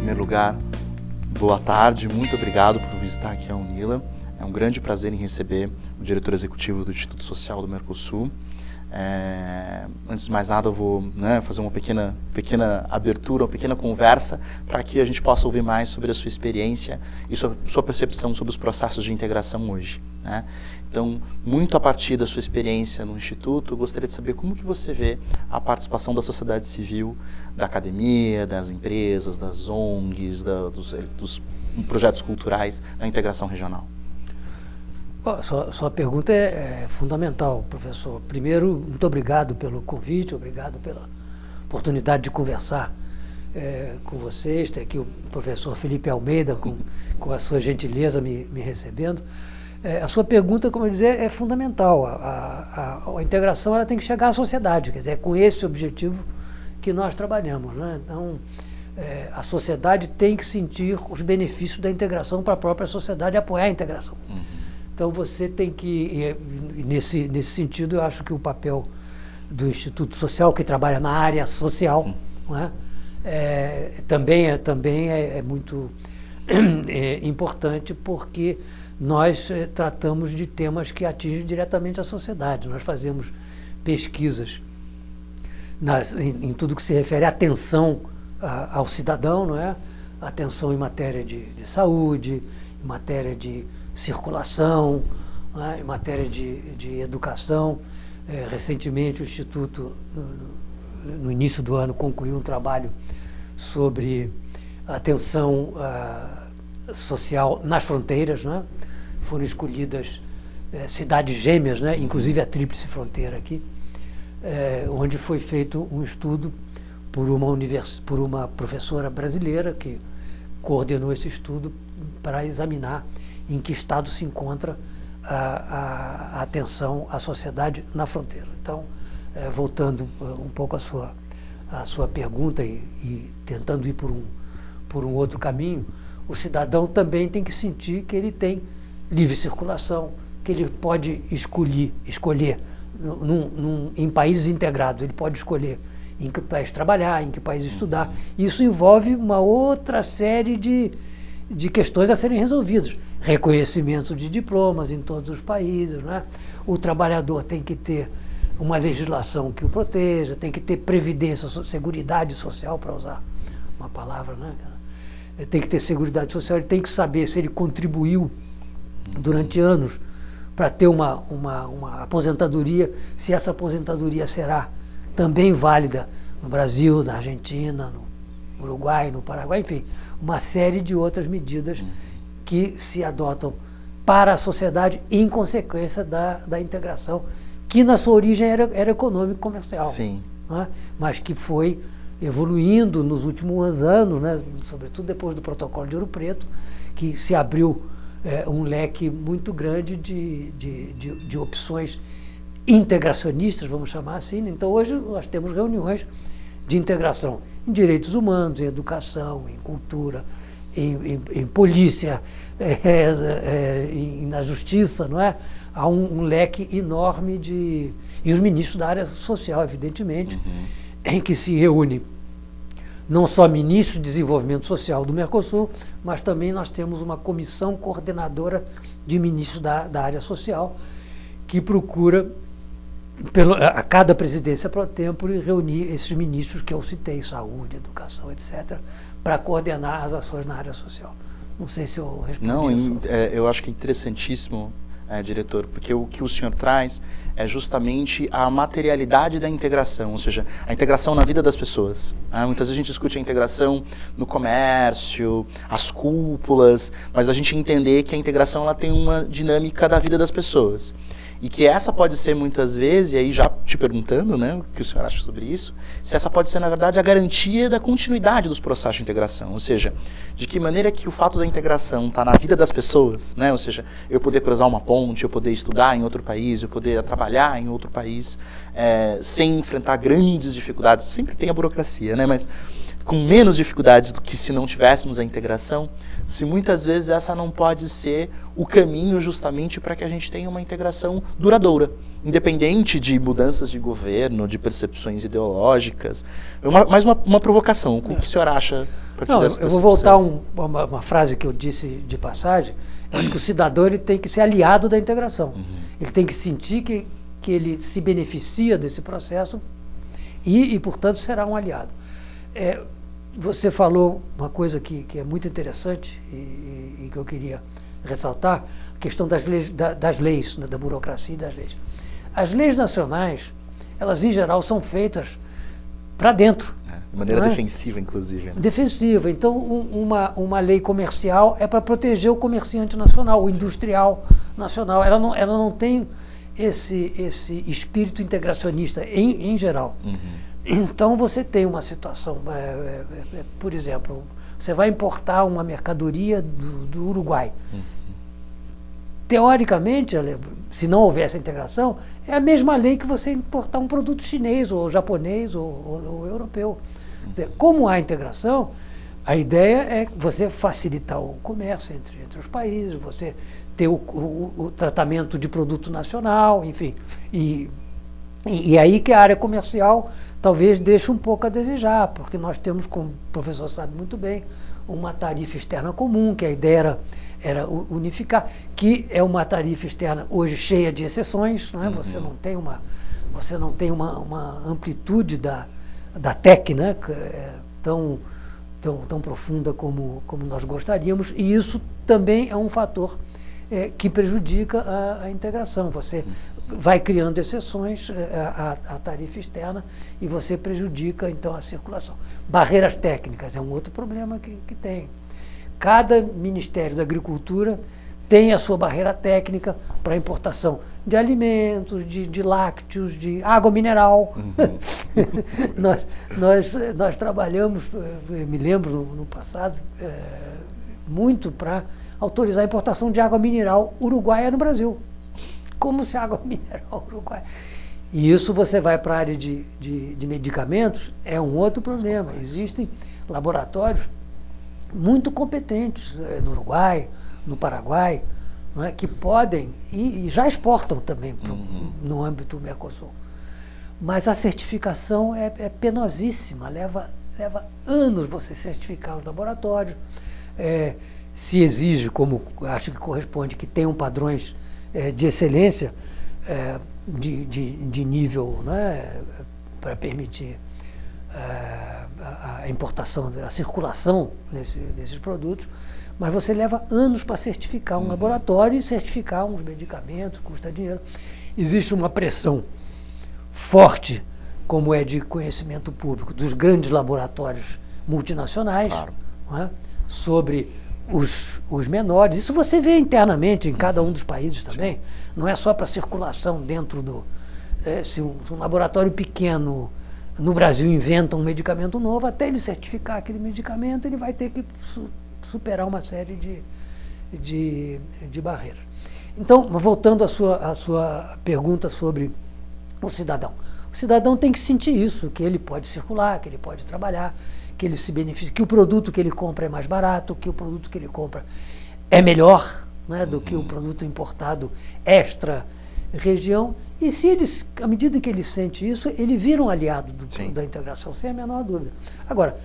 primeiro lugar, boa tarde, muito obrigado por visitar aqui a Unila. É um grande prazer em receber o diretor executivo do Instituto Social do Mercosul. Antes de mais nada, eu vou fazer uma pequena abertura, uma pequena conversa, para que a gente possa ouvir mais sobre a sua experiência e sua percepção sobre os processos de integração hoje. Então, muito a partir da sua experiência no Instituto, eu gostaria de saber como que você vê a participação da sociedade civil, da academia, das empresas, das ONGs, dos projetos culturais na integração regional. Sua pergunta é fundamental, professor. Primeiro, muito obrigado pelo convite, obrigado pela oportunidade de conversar com vocês. Tem aqui o professor Felipe Almeida, com a sua gentileza me recebendo. A sua pergunta, como eu dizer, é fundamental. A integração ela tem que chegar à sociedade, quer dizer, é com esse objetivo que nós trabalhamos, né? Então, a sociedade tem que sentir os benefícios da integração para a própria sociedade e apoiar a integração. Então você tem que, nesse sentido, eu acho que o papel do Instituto Social, que trabalha na área social, não é? Também é muito importante, porque nós tratamos de temas que atingem diretamente a sociedade. Nós fazemos pesquisas em tudo que se refere à atenção ao cidadão, não é? Atenção em matéria de saúde, em matéria de circulação, em matéria de educação. Recentemente o Instituto, no início do ano, concluiu um trabalho sobre atenção social nas fronteiras, né? Foram escolhidas cidades gêmeas, né? Inclusive a Tríplice Fronteira aqui, onde foi feito um estudo por uma professora brasileira que coordenou esse estudo para examinar em que estado se encontra a atenção à sociedade na fronteira. Então, voltando um pouco à sua pergunta e tentando ir por um outro caminho, o cidadão também tem que sentir que ele tem livre circulação, que ele pode escolher em países integrados, ele pode escolher em que país trabalhar, em que país estudar. Isso envolve uma outra série de questões a serem resolvidas. Reconhecimento de diplomas em todos os países, né? O trabalhador tem que ter uma legislação que o proteja, tem que ter previdência, seguridade social, para usar uma palavra, né? Tem que ter seguridade social, ele tem que saber se ele contribuiu durante anos para ter uma aposentadoria, se essa aposentadoria será também válida no Brasil, na Argentina, no Uruguai, no Paraguai, enfim, uma série de outras medidas que se adotam para a sociedade em consequência da integração, que na sua origem era econômico-comercial, né? Mas que foi evoluindo nos últimos anos, né? Sobretudo depois do Protocolo de Ouro Preto, que se abriu um leque muito grande de opções integracionistas, vamos chamar assim. Então hoje nós temos reuniões de integração em direitos humanos, em educação, em cultura, em polícia, na justiça, não é? Há um leque enorme e os ministros da área social, evidentemente, em que se reúne não só ministros de desenvolvimento social do Mercosul, mas também nós temos uma comissão coordenadora de ministros da área social, que procura, a cada presidência pro tempore, reunir esses ministros que eu citei, saúde, educação, etc., para coordenar as ações na área social. Não sei se eu respondi. Não, eu acho que é interessantíssimo, diretor, porque o que o senhor traz é justamente a materialidade da integração, ou seja, a integração na vida das pessoas. Muitas vezes a gente discute a integração no comércio, as cúpulas, mas a gente entender que a integração ela tem uma dinâmica da vida das pessoas. E que essa pode ser muitas vezes, e aí já te perguntando, né, o que o senhor acha sobre isso, se essa pode ser, na verdade, a garantia da continuidade dos processos de integração, ou seja, de que maneira que o fato da integração está na vida das pessoas, né, ou seja, eu poder cruzar uma ponte, eu poder estudar em outro país, eu poder trabalhar em outro país, sem enfrentar grandes dificuldades, sempre tem a burocracia, né, mas com menos dificuldades do que se não tivéssemos a integração, se muitas vezes essa não pode ser o caminho justamente para que a gente tenha uma integração duradoura, independente de mudanças de governo, de percepções ideológicas. Mais uma provocação. O que o senhor acha a partir dessa Eu vou voltar uma frase que eu disse de passagem. Eu acho que o cidadão ele tem que ser aliado da integração. Ele tem que sentir que ele se beneficia desse processo e portanto, será um aliado. Você falou uma coisa que é muito interessante e que eu queria ressaltar, a questão das leis, da burocracia e das leis. As leis nacionais, elas em geral são feitas para dentro. De maneira defensiva, inclusive. Né? Defensiva. Então, uma lei comercial é para proteger o comerciante nacional, o industrial nacional. Ela não tem esse espírito integracionista em geral. Então, você tem uma situação, por exemplo, você vai importar uma mercadoria do Uruguai. Teoricamente, se não houvesse a integração, é a mesma lei que você importar um produto chinês, ou japonês, ou europeu. Quer dizer, como há integração, a ideia é você facilitar o comércio entre os países, você ter o tratamento de produto nacional, enfim. E aí que a área comercial talvez deixe um pouco a desejar, porque nós temos, como o professor sabe muito bem, uma tarifa externa comum, que a ideia era unificar, que é uma tarifa externa hoje cheia de exceções, né? Você não tem uma amplitude da TEC, né? Tão profunda como nós gostaríamos, e isso também é um fator que prejudica a integração. Você vai criando exceções à tarifa externa e você prejudica, então, a circulação. Barreiras técnicas é um outro problema que tem. Cada Ministério da Agricultura tem a sua barreira técnica para a importação de alimentos, de lácteos, de água mineral. Nós trabalhamos, me lembro no passado, muito para autorizar a importação de água mineral uruguaia no Brasil. Como se a água mineral uruguaia... E isso você vai para a área de medicamentos, é um outro problema. Existem laboratórios muito competentes no Uruguai, no Paraguai, não é, que podem e já exportam também no âmbito do Mercosul. Mas a certificação é penosíssima, leva anos você certificar os laboratórios. Se exige, como acho que corresponde, que tenham padrões de excelência, de nível, né, para permitir a importação, a circulação desses produtos, mas você leva anos para certificar um laboratório e certificar uns medicamentos, custa dinheiro. Existe uma pressão forte, como é de conhecimento público, dos grandes laboratórios multinacionais, claro, né, sobre os menores. Isso você vê internamente em cada um dos países também. Sim. Não é só para circulação dentro do... se um laboratório pequeno no Brasil inventa um medicamento novo, até ele certificar aquele medicamento, ele vai ter que superar uma série de barreiras. Então, voltando à sua pergunta sobre o cidadão. O cidadão tem que sentir isso, que ele pode circular, que ele pode trabalhar, que ele se beneficia, que o produto que ele compra é mais barato, que o produto que ele compra é melhor, né, do que o produto importado extra-região. E se eles, à medida que ele sente isso, ele vira um aliado da integração, sem a menor dúvida. Agora,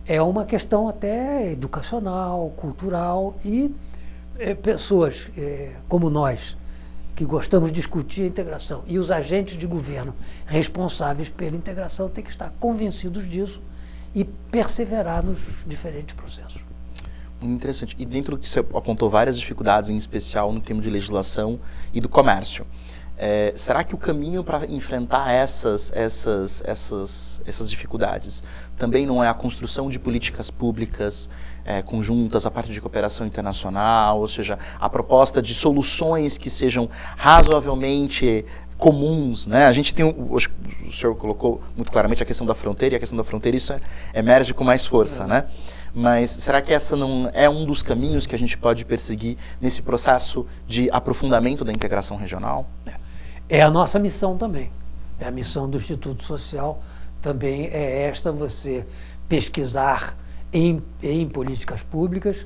é uma questão até educacional, cultural, e pessoas como nós, que gostamos de discutir a integração, e os agentes de governo responsáveis pela integração têm que estar convencidos disso e perseverar nos diferentes processos. Muito interessante. E dentro do que você apontou várias dificuldades, em especial no tema de legislação e do comércio. Será que o caminho para enfrentar essas dificuldades também não é a construção de políticas públicas conjuntas, a parte de cooperação internacional, ou seja, a proposta de soluções que sejam razoavelmente comuns, né? A gente tem, o senhor colocou muito claramente a questão da fronteira, e a questão da fronteira isso emerge com mais força, né? Mas será que essa não é um dos caminhos que a gente pode perseguir nesse processo de aprofundamento da integração regional? É a nossa missão também. É a missão do Instituto Social também você pesquisar em políticas públicas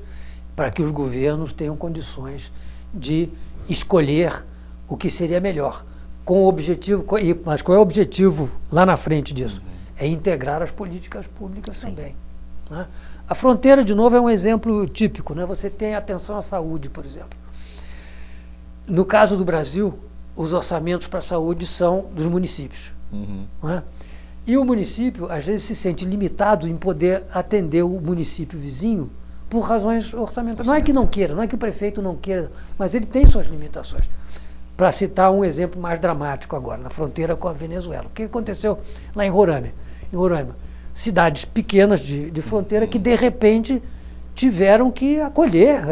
para que os governos tenham condições de escolher o que seria melhor com o objetivo, mas qual é o objetivo lá na frente disso? É integrar as políticas públicas também. Né? A fronteira, de novo, é um exemplo típico. Né? Você tem atenção à saúde, por exemplo. No caso do Brasil, os orçamentos para a saúde são dos municípios. Né? E o município, às vezes, se sente limitado em poder atender o município vizinho por razões orçamentárias. Não é que não queira, não é que o prefeito não queira, mas ele tem suas limitações. Para citar um exemplo mais dramático agora, na fronteira com a Venezuela. O que aconteceu lá em Roraima? Em Roraima, cidades pequenas de fronteira que, de repente, tiveram que acolher,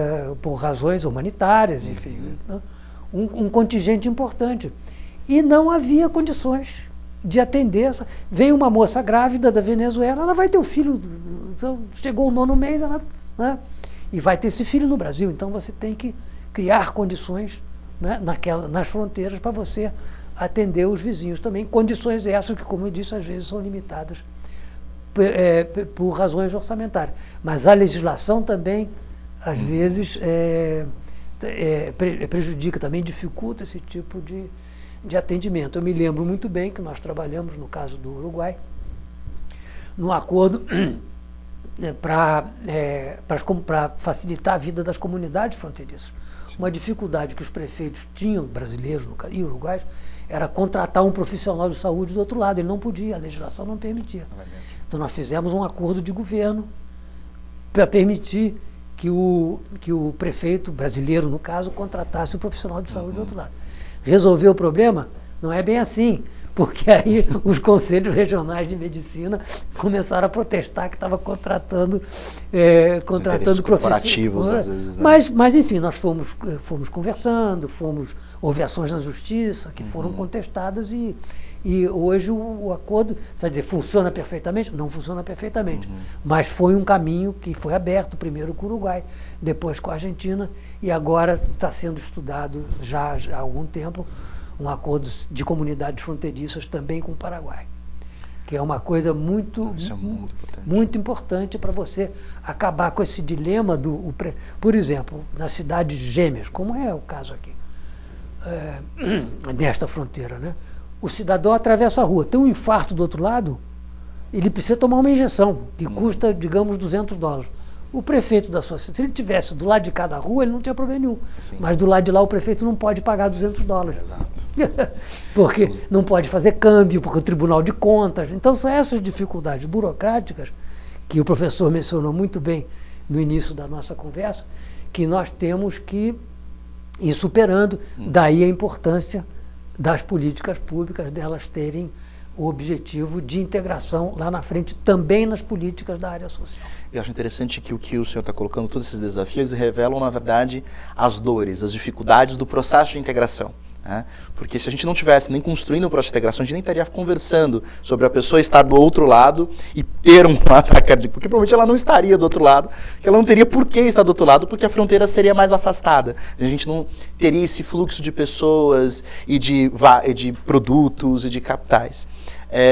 por razões humanitárias, enfim, um contingente importante. E não havia condições de atender essa. Vem uma moça grávida da Venezuela, ela vai ter o filho, chegou o 9º mês, ela, né, e vai ter esse filho no Brasil. Então você tem que criar condições, né, nas fronteiras para você atender os vizinhos também. Condições essas que, como eu disse, às vezes são limitadas por razões orçamentárias. Mas a legislação também, às vezes, prejudica, também dificulta esse tipo de atendimento. Eu me lembro muito bem que nós trabalhamos, no caso do Uruguai, num acordo para facilitar a vida das comunidades fronteiriças. Sim. Uma dificuldade que os prefeitos tinham, brasileiros e uruguaios, era contratar um profissional de saúde do outro lado. Ele não podia, a legislação não permitia. Então nós fizemos um acordo de governo para permitir que o prefeito brasileiro, no caso, contratasse o profissional de saúde do outro lado. Resolveu o problema? Não é bem assim, porque aí os conselhos regionais de medicina começaram a protestar que estava contratando corporativos, às vezes, né? Mas enfim, nós fomos conversando, houve ações na justiça que foram contestadas e hoje o acordo, vai dizer, funciona perfeitamente? Não funciona perfeitamente, mas foi um caminho que foi aberto, primeiro com o Uruguai, depois com a Argentina, e agora está sendo estudado já há algum tempo um acordo de comunidades fronteiriças também com o Paraguai, que é uma coisa muito importante para você acabar com esse dilema por exemplo, nas cidades gêmeas, como é o caso aqui, nesta fronteira, né? O cidadão atravessa a rua, tem um infarto do outro lado, ele precisa tomar uma injeção, que custa, digamos, $200. O prefeito da sua cidade, se ele tivesse do lado de cada rua, ele não tinha problema nenhum. Sim. Mas do lado de lá o prefeito não pode pagar $200. Exato. Porque não pode fazer câmbio, porque o Tribunal de Contas. Então são essas dificuldades burocráticas que o professor mencionou muito bem no início da nossa conversa, que nós temos que ir superando. Daí a importância das políticas públicas, delas terem o objetivo de integração lá na frente, também nas políticas da área social. Eu acho interessante que o que o senhor está colocando, todos esses desafios, revelam, na verdade, as dores, as dificuldades do processo de integração. Né? Porque se a gente não tivesse nem construindo o processo de integração, a gente nem estaria conversando sobre a pessoa estar do outro lado e ter um ataque cardíaco, porque provavelmente ela não estaria do outro lado, que ela não teria por que estar do outro lado, porque a fronteira seria mais afastada. A gente não teria esse fluxo de pessoas e de produtos e de capitais.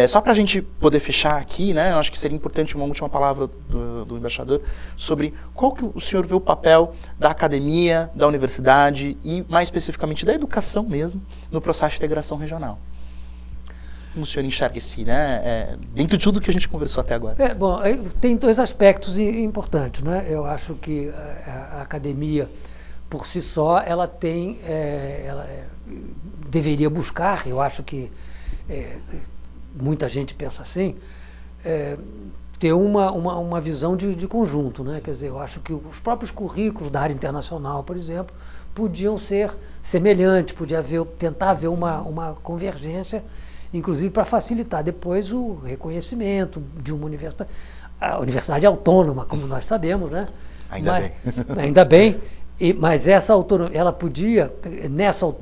Só para a gente poder fechar aqui, né, eu acho que seria importante uma última palavra do embaixador sobre qual que o senhor vê o papel da academia, da universidade e, mais especificamente, da educação mesmo, no processo de integração regional. Como o senhor enxerga esse, né, dentro de tudo que a gente conversou até agora? Bom, tem dois aspectos importantes, né? Eu acho que a academia, por si só, ela deveria buscar, eu acho que muita gente pensa assim, ter uma visão de conjunto, né? Quer dizer, eu acho que os próprios currículos da área internacional, por exemplo, podiam ser semelhantes, tentar haver uma convergência, inclusive para facilitar depois o reconhecimento de uma universidade. A universidade é autônoma, como nós sabemos, né? Ainda bem. Mas essa autonomia, ela podia,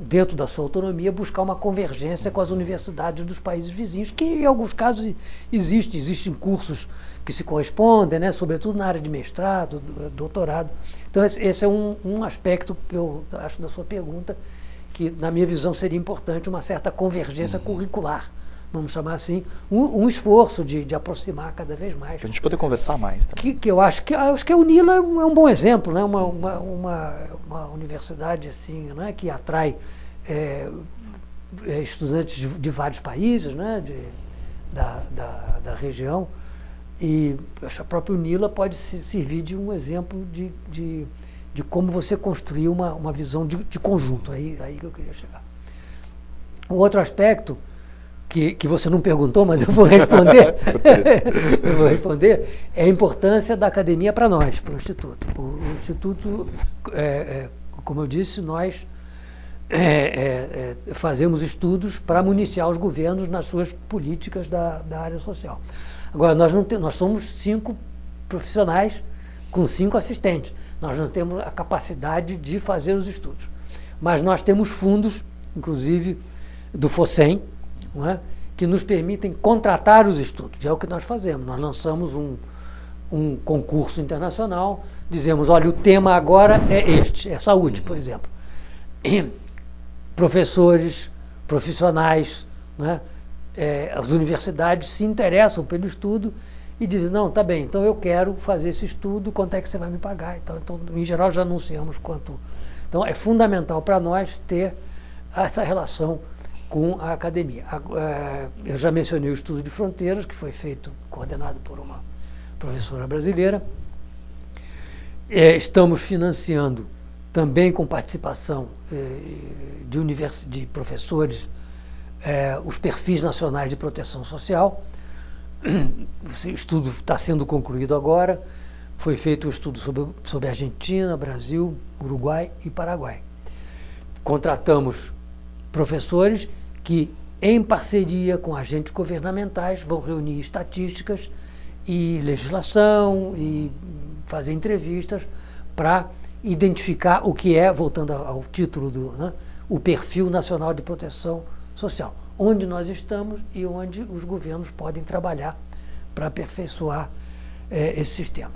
dentro da sua autonomia, buscar uma convergência com as universidades dos países vizinhos, que em alguns casos existem cursos que se correspondem, né, sobretudo na área de mestrado, doutorado. Então esse é um aspecto que eu acho da sua pergunta, que na minha visão seria importante uma certa convergência curricular, vamos chamar assim, um esforço de aproximar cada vez mais. Para a gente poder conversar mais também. Que eu acho que a UNILA é um bom exemplo, né? Uma universidade assim, né? Que atrai estudantes de vários países, né, da região, e a própria UNILA pode servir de um exemplo de como você construir uma visão de conjunto, aí que eu queria chegar. Um outro aspecto que você não perguntou, mas eu vou responder, é a importância da academia para nós, para o Instituto. O Instituto, como eu disse, nós fazemos estudos para municiar os governos nas suas políticas da área social. Agora, nós somos 5 profissionais com 5 assistentes. Nós não temos a capacidade de fazer os estudos. Mas nós temos fundos, inclusive do FOSEM, não é? Que nos permitem contratar os estudos. É o que nós fazemos. Nós lançamos um concurso internacional, dizemos, olha, o tema agora é este, é saúde, por exemplo. E professores, profissionais, né? As universidades se interessam pelo estudo e dizem, não, tá bem, então eu quero fazer esse estudo, quanto é que você vai me pagar? Então, em geral, já anunciamos quanto. Então, é fundamental para nós ter essa relação com a academia. Eu já mencionei o Estudo de Fronteiras, que foi feito, coordenado por uma professora brasileira. Estamos financiando, também com participação de professores, os perfis nacionais de proteção social. O estudo está sendo concluído agora. Foi feito um estudo sobre Argentina, Brasil, Uruguai e Paraguai. Contratamos professores que, em parceria com agentes governamentais, vão reunir estatísticas e legislação e fazer entrevistas para identificar o que é, voltando ao título o perfil nacional de proteção social, onde nós estamos e onde os governos podem trabalhar para aperfeiçoar esse sistema.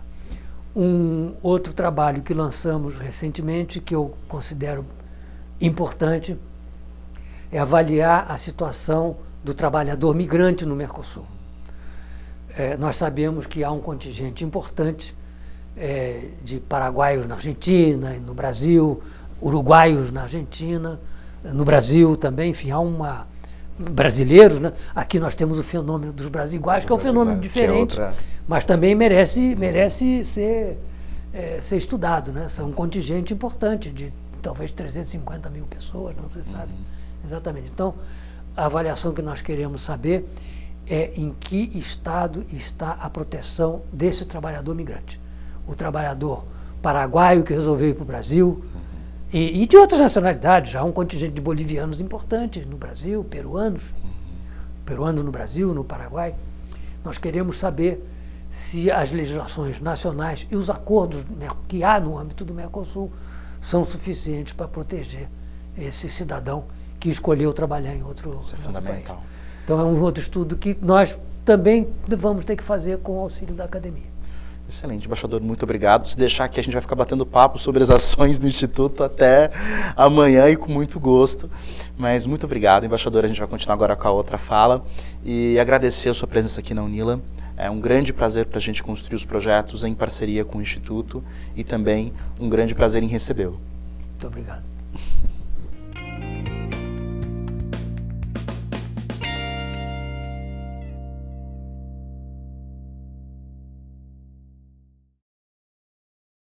Um outro trabalho que lançamos recentemente, que eu considero importante, é avaliar a situação do trabalhador migrante no Mercosul. Nós sabemos que há um contingente importante de paraguaios na Argentina, no Brasil, uruguaios na Argentina, no Brasil também, enfim, há brasileiros, né? Aqui nós temos o fenômeno dos brasiguais, que é um fenômeno diferente, mas também merece ser estudado, né? São um contingente importante de talvez 350 mil pessoas, não se sabe exatamente. Então, a avaliação que nós queremos saber é em que estado está a proteção desse trabalhador migrante. O trabalhador paraguaio que resolveu ir para o Brasil, e de outras nacionalidades. Já há um contingente de bolivianos importante no Brasil, peruanos no Brasil, no Paraguai. Nós queremos saber se as legislações nacionais e os acordos que há no âmbito do Mercosul são suficientes para proteger esse cidadão que escolheu trabalhar em outro país. Isso é fundamental. País. Então é um outro estudo que nós também vamos ter que fazer com o auxílio da academia. Excelente, embaixador, muito obrigado. Se deixar aqui, a gente vai ficar batendo papo sobre as ações do Instituto até amanhã e com muito gosto. Mas muito obrigado, embaixador. A gente vai continuar agora com a outra fala e agradecer a sua presença aqui na UNILA. É um grande prazer para a gente construir os projetos em parceria com o Instituto e também um grande prazer em recebê-lo. Muito obrigado.